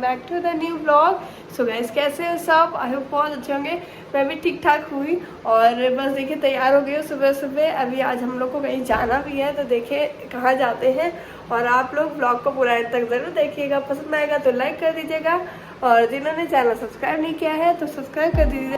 Welcome back to the new blog. So guys, कैसे हैं सब? आई होप बहुत अच्छे होंगे। मैं भी ठीक ठाक हुई और बस देखिए तैयार हो गई हूँ सुबह सुबह। अभी आज हम लोग को कहीं जाना भी है, तो देखिए कहाँ जाते हैं। और आप लोग ब्लॉग को पूरा एंड तक ज़रूर देखिएगा। पसंद आएगा तो लाइक कर दीजिएगा और जिन्होंने चैनल सब्सक्राइब नहीं किया है तो सब्सक्राइब कर दीजिए।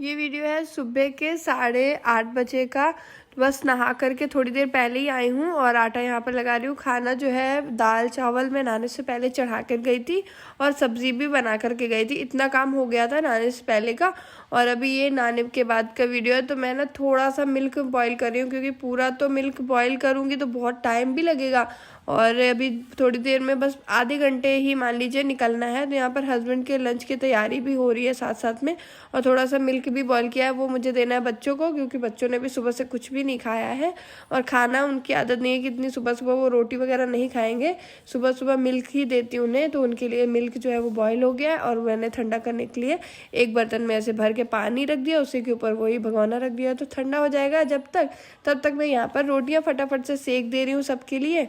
ये वीडियो है सुबह के 8:30 बजे का। बस नहा करके थोड़ी देर पहले ही आई हूँ और आटा यहाँ पर लगा रही हूँ। खाना जो है दाल चावल मैं नहाने से पहले चढ़ा कर गई थी और सब्जी भी बना करके गई थी। इतना काम हो गया था नहाने से पहले का। और अभी ये नहाने के बाद का वीडियो है। तो मैं ना थोड़ा सा मिल्क बॉईल कर रही हूँ, क्योंकि पूरा तो मिल्क बॉईल करूँगी तो बहुत टाइम भी लगेगा। और अभी थोड़ी देर में बस आधे घंटे ही मान लीजिए निकलना है। तो यहाँ पर हस्बैंड के लंच की तैयारी भी हो रही है साथ साथ में। और थोड़ा सा मिल्क भी बॉईल किया है, वो मुझे देना है बच्चों को, क्योंकि बच्चों ने भी सुबह से कुछ भी नहीं खाया है। और खाना उनकी आदत नहीं है कि इतनी सुबह सुबह वो रोटी वगैरह नहीं खाएंगे। सुबह सुबह मिल्क ही देती हूँ उन्हें। तो उनके लिए मिल्क जो है वो बॉईल हो गया है और मैंने ठंडा करने के लिए एक बर्तन में ऐसे भर के पानी रख दिया, उसी के ऊपर वही भगोना रख दिया। तो ठंडा हो जाएगा तब तक मैं यहाँ पर रोटियाँ फटाफट से सेक दे रही हूँ सबके लिए।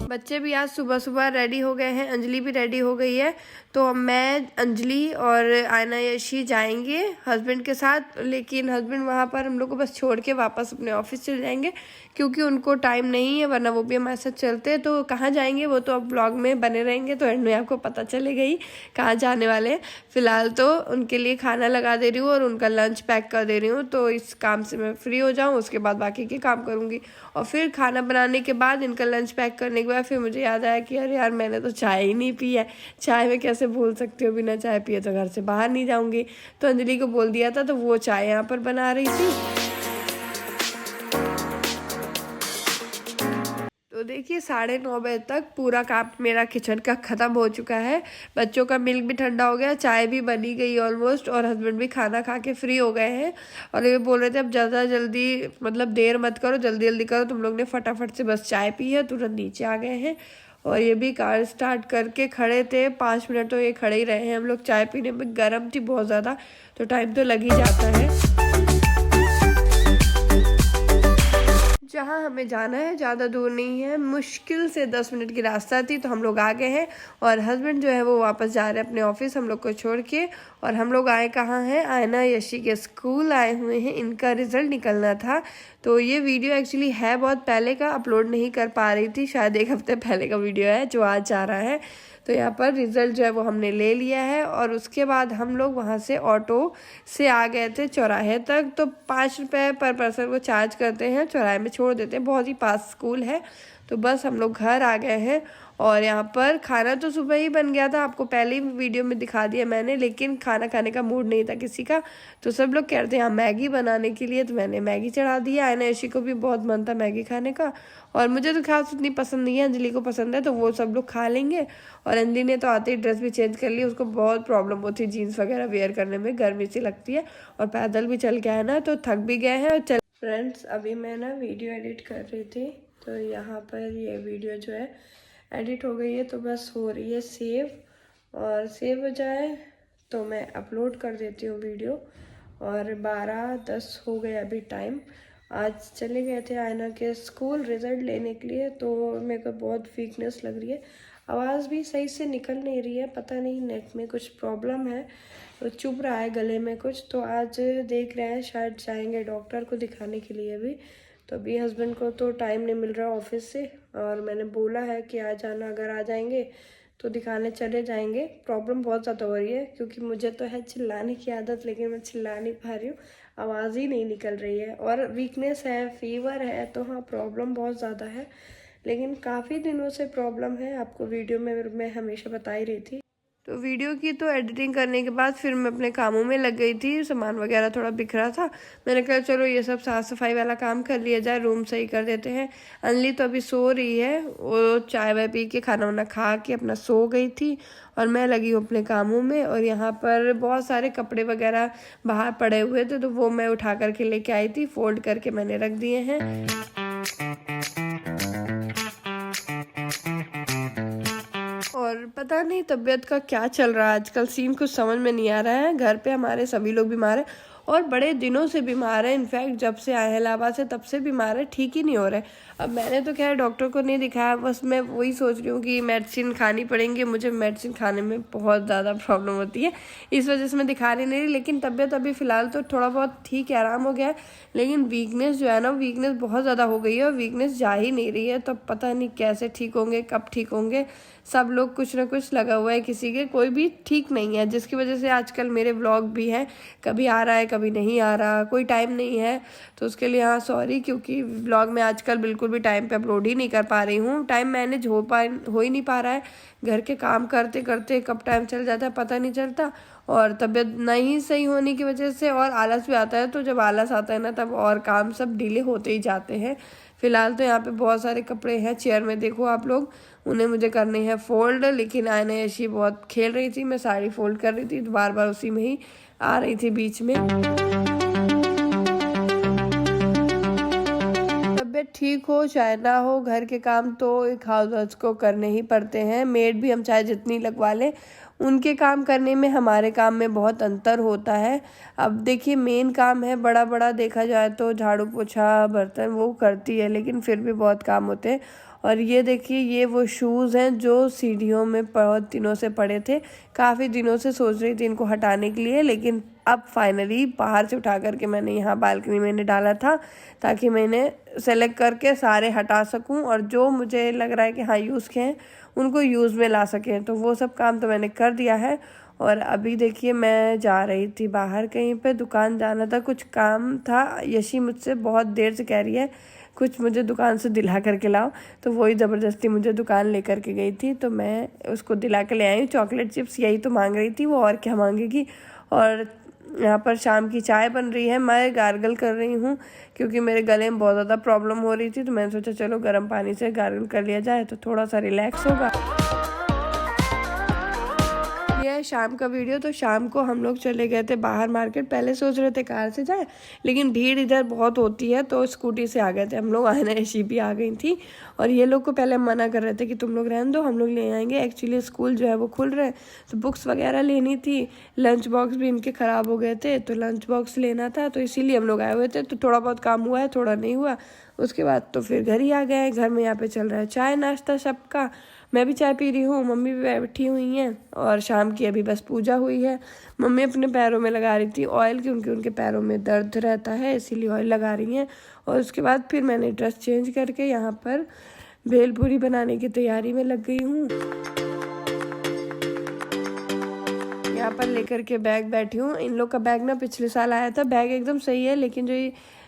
बच्चे भी आज सुबह सुबह रेडी हो गए हैं, अंजलि भी रेडी हो गई है। तो मैं, अंजलि और आयना यशी जाएंगे हस्बैंड के साथ। लेकिन हस्बैंड वहाँ पर हम लोग को बस छोड़ के वापस अपने ऑफिस चले जाएंगे, क्योंकि उनको टाइम नहीं है, वरना वो भी हमारे साथ चलते हैं। तो कहाँ जाएंगे वो तो अब ब्लॉग में बने रहेंगे, तो एंड में आपको पता चलेगा ही कहाँ जाने वाले हैं। फिलहाल तो उनके लिए खाना लगा दे रही हूँ और उनका लंच पैक कर दे रही हूँ। तो इस काम से मैं फ्री हो जाऊँ, उसके बाद बाकी के काम करूँगी। और फिर खाना बनाने के बाद, इनका लंच पैक करने के बाद फिर मुझे याद आया कि अरे यार, मैंने तो चाय ही नहीं पी है। चाय में कैसे भूल सकती हूँ, बिना चाय पिए तो घर से बाहर नहीं जाऊँगी। तो अंजलि को बोल दिया था, तो वो चाय यहाँ पर बना रही थी। तो देखिए 9:30 बजे तक पूरा काम मेरा किचन का ख़त्म हो चुका है। बच्चों का मिल्क भी ठंडा हो गया, चाय भी बनी गई ऑलमोस्ट, और हस्बैंड भी खाना खा के फ्री हो गए हैं। और ये बोल रहे थे अब ज़्यादा जल्दी, मतलब देर मत करो, जल्दी जल्दी करो। तुम लोग ने फटाफट से बस चाय पी है, तुरंत नीचे आ गए हैं। और ये भी कार स्टार्ट करके खड़े थे, 5 मिनट तो ये खड़े ही रहे हैं हम लोग चाय पीने में। गर्म थी बहुत ज़्यादा, तो टाइम तो लग ही जाता है। जहाँ हमें जाना है ज़्यादा दूर नहीं है, मुश्किल से 10 मिनट की रास्ता थी, तो हम लोग आ गए हैं। और हस्बैंड जो है वो वापस जा रहे हैं अपने ऑफिस हम लोग को छोड़ के। और हम लोग आए कहाँ हैं? आयना यशी के स्कूल आए हुए हैं, इनका रिजल्ट निकलना था। तो ये वीडियो एक्चुअली है बहुत पहले का, अपलोड नहीं कर पा रही थी, शायद 1 हफ्ते पहले का वीडियो है जो आज जा रहा है। तो यहाँ पर रिज़ल्ट जो है वो हमने ले लिया है। और उसके बाद हम लोग वहाँ से ऑटो से आ गए थे चौराहे तक। तो 5 रुपये पर पर्सन को चार्ज करते हैं, चौराहे में छोड़ देते हैं, बहुत ही पास स्कूल है। तो बस हम लोग घर आ गए हैं। और यहाँ पर खाना तो सुबह ही बन गया था, आपको पहले ही वीडियो में दिखा दिया मैंने। लेकिन खाना खाने का मूड नहीं था किसी का, तो सब लोग कह रहे थे यहाँ मैगी बनाने के लिए, तो मैंने मैगी चढ़ा दिया। आयना यशी को भी बहुत मन था मैगी खाने का, और मुझे तो खास उतनी पसंद नहीं है, अंजलि को पसंद है, तो वो सब लोग खा लेंगे। और अंजलि ने तो आते ही ड्रेस भी चेंज कर ली, उसको बहुत प्रॉब्लम होती है जीन्स वगैरह वेयर करने में, गर्मी सी लगती है। और पैदल भी चल के आए ना, तो थक भी गए हैं। और चल फ्रेंड्स, अभी मैं ना वीडियो एडिट कर रही थी, तो यहाँ पर ये वीडियो जो है एडिट हो गई है। तो बस हो रही है सेव, और सेव हो जाए तो मैं अपलोड कर देती हूँ वीडियो। और 12:10 हो गया अभी टाइम। आज चले गए थे आयना के स्कूल रिज़ल्ट लेने के लिए, तो मेरे को बहुत वीकनेस लग रही है, आवाज़ भी सही से निकल नहीं रही है, पता नहीं नेक में कुछ प्रॉब्लम है, तो चुभ रहा है गले में कुछ। तो आज देख रहे हैं, शायद जाएंगे डॉक्टर को दिखाने के लिए भी। तो अभी हस्बैंड को तो टाइम नहीं मिल रहा ऑफिस से, और मैंने बोला है कि आ जाना, अगर आ जाएंगे तो दिखाने चले जाएंगे। प्रॉब्लम बहुत ज़्यादा हो रही है, क्योंकि मुझे तो है चिल्लाने की आदत, लेकिन मैं चिल्ला नहीं पा रही हूँ, आवाज़ ही नहीं निकल रही है। और वीकनेस है, फीवर है, तो हाँ प्रॉब्लम बहुत ज़्यादा है, लेकिन काफ़ी दिनों से प्रॉब्लम है। आपको वीडियो में मैं हमेशा बता ही रही थी। तो वीडियो की तो एडिटिंग करने के बाद फिर मैं अपने कामों में लग गई थी, सामान वगैरह थोड़ा बिखरा था। मैंने कहा चलो ये सब साफ़ सफाई वाला काम कर लिया जाए, रूम सही कर देते हैं। अनली तो अभी सो रही है, वो चाय वाय पी के खाना वाना खा के अपना सो गई थी, और मैं लगी हूँ अपने कामों में। और यहाँ पर बहुत सारे कपड़े वगैरह बाहर पड़े हुए थे, तो वो मैं उठा करके लेके आई थी, फोल्ड करके मैंने रख दिए हैं। और पता नहीं तबीयत का क्या चल रहा है आजकल, सीन कुछ समझ में नहीं आ रहा है। घर पे हमारे सभी लोग बीमार हैं, और बड़े दिनों से बीमार है। इनफैक्ट जब से आए हैं इलाहाबाद से तब से बीमार है, ठीक ही नहीं हो रहा है। अब मैंने तो खैर डॉक्टर को नहीं दिखाया, बस मैं वही सोच रही हूँ कि मेडिसिन खानी पड़ेंगी। मुझे मेडिसिन खाने में बहुत ज़्यादा प्रॉब्लम होती है, इस वजह से मैं दिखा नहीं रही। लेकिन तबीयत अभी फ़िलहाल तो थोड़ा बहुत ठीक है, आराम हो गया है। लेकिन वीकनेस जो है ना, वीकनेस बहुत ज़्यादा हो गई है और वीकनेस जा ही नहीं रही है। तो पता नहीं कैसे ठीक होंगे, कब ठीक होंगे। सब लोग कुछ ना कुछ लगा हुआ है, किसी के कोई भी ठीक नहीं है, जिसकी वजह से आजकल मेरे व्लॉग भी हैं, कभी आ रहा है कभी नहीं आ रहा, कोई टाइम नहीं है। तो उसके लिए हाँ सॉरी, क्योंकि व्लॉग में आजकल बिल्कुल भी टाइम पे अपलोड ही नहीं कर पा रही हूँ। टाइम मैनेज हो ही नहीं पा रहा है। घर के काम करते करते कब टाइम चल जाता है पता नहीं चलता, और तबीयत नहीं सही होने की वजह से और आलस भी आता है। तो जब आलस आता है ना, तब और काम सब डिले होते ही जाते हैं। फ़िलहाल तो यहाँ पे बहुत सारे कपड़े हैं चेयर में, देखो आप लोग, उन्हें मुझे करने हैं फ़ोल्ड। लेकिन आयना यशी बहुत खेल रही थी, मैं साड़ी फ़ोल्ड कर रही थी तो बार बार उसी में ही आ रही थी बीच में। तबीयत ठीक हो चाहे ना हो, घर के काम तो एक हाउस वाइफ को करने ही पड़ते हैं। मेड भी हम चाहे जितनी लगवा लें, उनके काम करने में हमारे काम में बहुत अंतर होता है। अब देखिए मेन काम है बड़ा बड़ा, देखा जाए तो झाड़ू पोछा बर्तन वो करती है, लेकिन फिर भी बहुत काम होते हैं। और ये देखिए, ये वो शूज़ हैं जो सीढ़ियों में बहुत दिनों से पड़े थे। काफ़ी दिनों से सोच रही थी इनको हटाने के लिए, लेकिन अब फाइनली बाहर से उठा करके मैंने यहाँ बालकनी में डाला था, ताकि मैं इन्हें सेलेक्ट करके सारे हटा सकूं और जो मुझे लग रहा है कि हाँ यूज़ के हैं उनको यूज़ में ला सकें। तो वो सब काम तो मैंने कर दिया है। और अभी देखिए मैं जा रही थी बाहर, कहीं पे दुकान जाना था, कुछ काम था। यशी मुझसे बहुत देर से कह रही है कुछ मुझे दुकान से दिला करके लाओ, तो वही ज़बरदस्ती मुझे दुकान ले करके गई थी। तो मैं उसको दिला के ले आई हूँ। चॉकलेट चिप्स यही तो मांग रही थी वो, और क्या मांगेगी। और यहाँ पर शाम की चाय बन रही है, मैं गार्गल कर रही हूँ क्योंकि मेरे गले में बहुत ज़्यादा प्रॉब्लम हो रही थी। तो मैंने सोचा चलो गर्म पानी से गार्गल कर लिया जाए तो थोड़ा सा रिलैक्स होगा। ये है शाम का वीडियो। तो शाम को हम लोग चले गए थे बाहर मार्केट। पहले सोच रहे थे कार से जाए, लेकिन भीड़ इधर बहुत होती है तो स्कूटी से आ गए थे हम लोग। आयना ऐसी भी आ गई थी और ये लोग को पहले मना कर रहे थे कि तुम लोग रहने दो, हम लोग ले आएंगे। एक्चुअली स्कूल जो है वो खुल रहे हैं, तो बुक्स वगैरह लेनी थी। लंच बॉक्स भी इनके ख़राब हो गए थे, तो लंच बॉक्स लेना था, तो इसीलिए हम लोग आए हुए थे। तो थोड़ा बहुत काम हुआ है, थोड़ा नहीं हुआ। उसके बाद तो फिर घर ही आ गए। घर में यहाँ पे चल रहा है चाय नाश्ता सबका, मैं भी चाय पी रही हूँ, मम्मी भी बैठी हुई हैं। और शाम की अभी बस पूजा हुई है। मम्मी अपने पैरों में लगा रही थी ऑयल, क्योंकि उनके पैरों में दर्द रहता है, इसीलिए ऑयल लगा रही हैं। और उसके बाद फिर मैंने ड्रेस चेंज करके यहाँ पर भेलपूरी बनाने की तैयारी में लग गई हूँ। यहाँ पर लेकर के बैग बैठी हूँ। इन लोग का बैग ना पिछले साल आया था, बैग एकदम सही है, लेकिन जो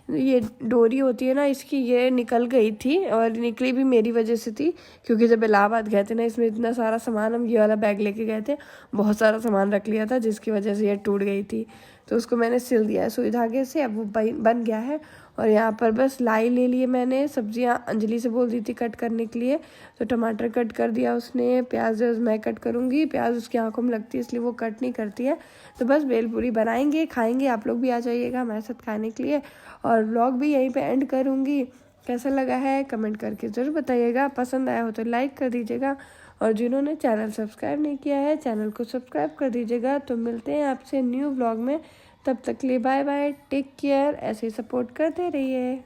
ये डोरी होती है ना इसकी, ये निकल गई थी। और निकली भी मेरी वजह से थी, क्योंकि जब इलाहाबाद गए थे ना, इसमें इतना सारा सामान, हम ये वाला बैग लेके गए थे, बहुत सारा सामान रख लिया था, जिसकी वजह से ये टूट गई थी। तो उसको मैंने सिल दिया है सुई धागे से, अब वो बन गया है। और यहाँ पर बस लाई ले लिए मैंने। सब्जियाँ अंजलि से बोल दी थी कट करने के लिए, तो टमाटर कट कर दिया उसने। प्याज मैं कट करूँगी, प्याज उसकी आंखों में लगती है इसलिए वो कट नहीं करती है। तो बस भेलपूरी बनाएंगे, खाएंगे। आप लोग भी आ जाइएगा हमारे साथ खाने के लिए। और व्लॉग भी यहीं पे एंड करूँगी। कैसा लगा है कमेंट करके ज़रूर बताइएगा। पसंद आया हो तो लाइक कर दीजिएगा, और जिन्होंने चैनल सब्सक्राइब नहीं किया है चैनल को सब्सक्राइब कर दीजिएगा। तो मिलते हैं आपसे न्यू व्लॉग में, तब तक के लिए बाय बाय, टेक केयर। ऐसे ही सपोर्ट करते रहिए।